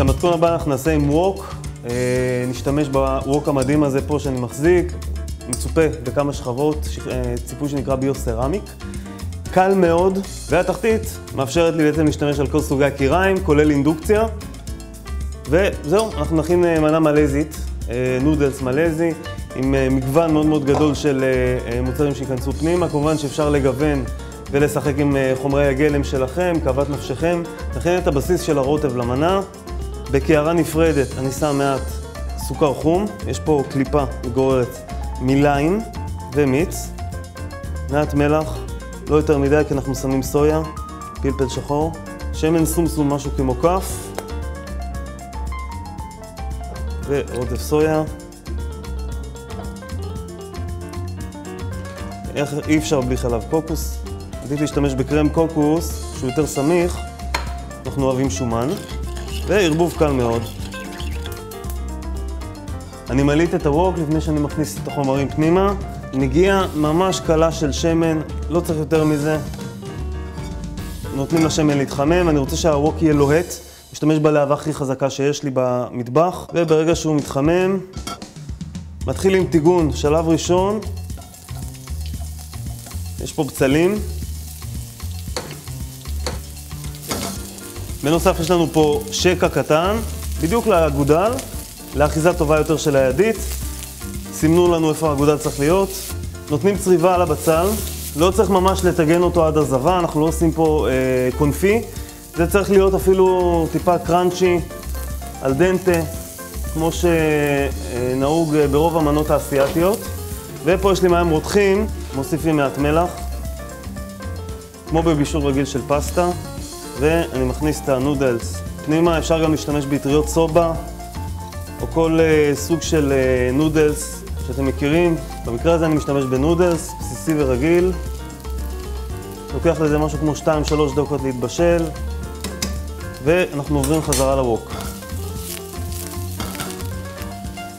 במתכון הבא אנחנו נעשה עם ווק, נשתמש בווק המדהים הזה פה שאני מחזיק, מצופה בכמה שכבות, ציפוי שנקרא ביו-סרמיק. קל מאוד, והתחתית מאפשרת לי בעצם להשתמש על כל סוגי הקיריים, כולל אינדוקציה. וזהו, אנחנו נכין מנה מלזית, נודלס מלזי, עם מגוון מאוד מאוד גדול של מוצרים שיכנסו פנימה. כמובן שאפשר לגוון ולשחק עם חומרי הגלם שלכם, כאוות נפשכם. נכין את הבסיס של הרוטב למנה. בקערה נפרדת אני שם מעט סוכר חום, יש פה קליפה מגוררת מליין ומיץ, מעט מלח, לא יותר מדי כי אנחנו שמים סויה, פלפל שחור, שמן סומסום משהו כמו כף, ורוטב סויה. אי אפשר בלי חלב קוקוס, עדיף להשתמש בקרם קוקוס שהוא יותר סמיך, אנחנו אוהבים שומן, וערבוב קל מאוד. אני מליט את הווק לפני שאני מכניס את החומרים פנימה. נגיעה ממש קלה של שמן, לא צריך יותר מזה. נותנים לשמן להתחמם, אני רוצה שהווק יהיה לוהט. משתמש בלהבה הכי חזקה שיש לי במטבח, וברגע שהוא מתחמם, מתחיל עם טיגון, שלב ראשון. יש פה בצלים. בנוסף יש לנו פה שקע קטן, בדיוק לאגודל, לאחיזה טובה יותר של הידית. סימנו לנו איפה האגודל צריך להיות. נותנים צריבה על הבצל, לא צריך ממש לטגן אותו עד הזבה, אנחנו לא עושים פה קונפי. זה צריך להיות אפילו טיפה קראנצ'י, על דנטה, כמו שנהוג ברוב המנות האסייתיות. ופה יש לי מים רותחים, מוסיפים מעט מלח, כמו בבישול רגיל של פסטה. ואני מכניס את הנודלס פנימה. אפשר גם להשתמש באטריות סובה, או כל סוג של נודלס שאתם מכירים. במקרה הזה אני משתמש בנודלס, בסיסי ורגיל. לוקח לזה משהו כמו 2-3 דקות להתבשל, ואנחנו עוברים חזרה לווק.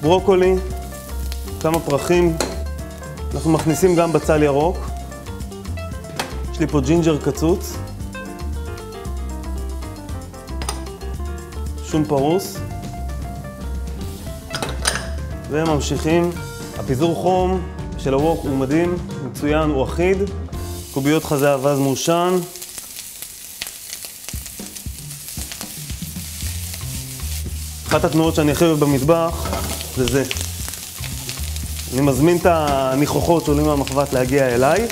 ברוקולי, כמה פרחים. אנחנו מכניסים גם בצל ירוק. יש לי פה ג'ינג'ר קצוץ. שום פרוס. וממשיכים. הפיזור חום של הווק הוא מדהים, מצוין, הוא אחיד. קוביות חזה אבז מעושן. אחת התנועות שאני הכי אוהב במטבח זה זה. אני מזמין את הניחוחות שעולים מהמחבת להגיע אליי.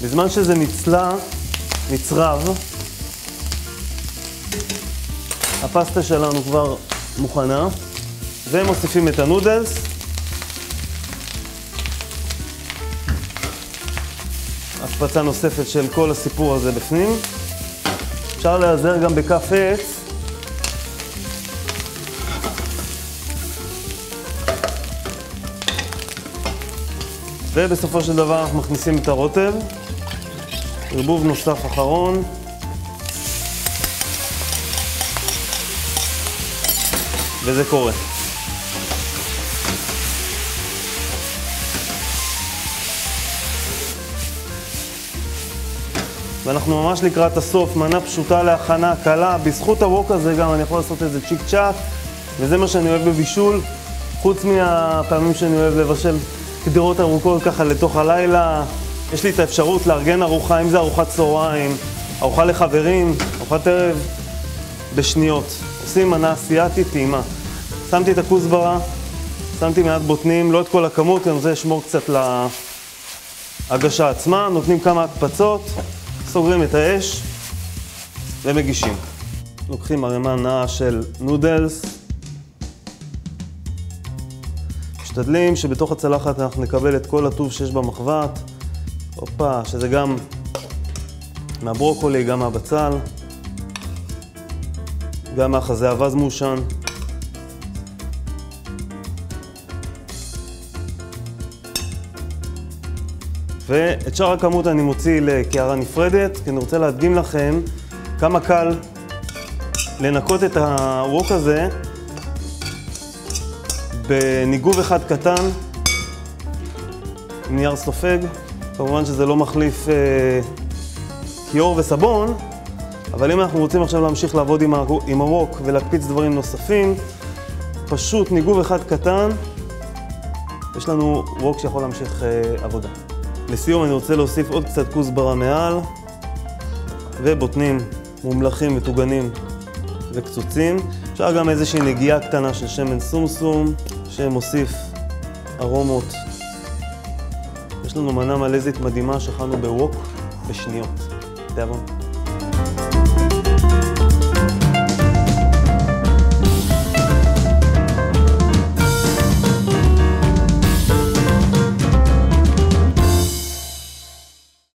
בזמן שזה נצרב, הפסטה שלנו כבר מוכנה, ומוסיפים את הנודלס. הקפצה נוספת של כל הסיפור הזה בפנים. אפשר להיעזר גם בכף עץ. ובסופו של דבר אנחנו מכניסים את הרוטב. ערבוב נוסף אחרון. וזה קורה. ואנחנו ממש לקראת הסוף, מנה פשוטה להכנה, קלה. בזכות הווק הזה גם אני יכול לעשות איזה צ'יק צ'אק, וזה מה שאני אוהב בבישול. חוץ מהפעמים שאני אוהב לבשל קדירות ארוכות ככה לתוך הלילה, יש לי את האפשרות לארגן ארוחה, אם זה ארוחת צהריים, ארוחה לחברים, ארוחת ערב, בשניות. עושים מנה אסייתית טעימה. שמתי את הכוסברה, שמתי מעט בוטנים, לא את כל הכמות, אני רוצה לשמור קצת להגשה עצמה. נותנים כמה הקפצות, סוגרים את האש ומגישים. לוקחים ערימה נאה של נודלס. משתדלים שבתוך הצלחת אנחנו נקבל את כל הטוב שיש במחבת. הופה, שזה גם מהברוקולי, גם מהבצל, גם מהחזה אבז מעושן. ואת שאר הכמות אני מוציא לקערה נפרדת, כי אני רוצה להדגים לכם כמה קל לנקות את הווק הזה בניגוב אחד קטן עם נייר סופג. כמובן שזה לא מחליף כיור וסבון, אבל אם אנחנו רוצים עכשיו להמשיך לעבוד עם הרוק ולהקפיץ דברים נוספים, פשוט ניגוב אחד קטן, יש לנו רוק שיכול להמשיך עבודה. לסיום אני רוצה להוסיף עוד קצת כוסברה מעל, ובוטנים מומלחים, מטוגנים וקצוצים. אפשר גם איזושהי נגיעה קטנה של שמן סומסום, שמוסיף ארומות. יש לנו מנה מלזית מדהימה שכנו בווק בשניות. תאבון.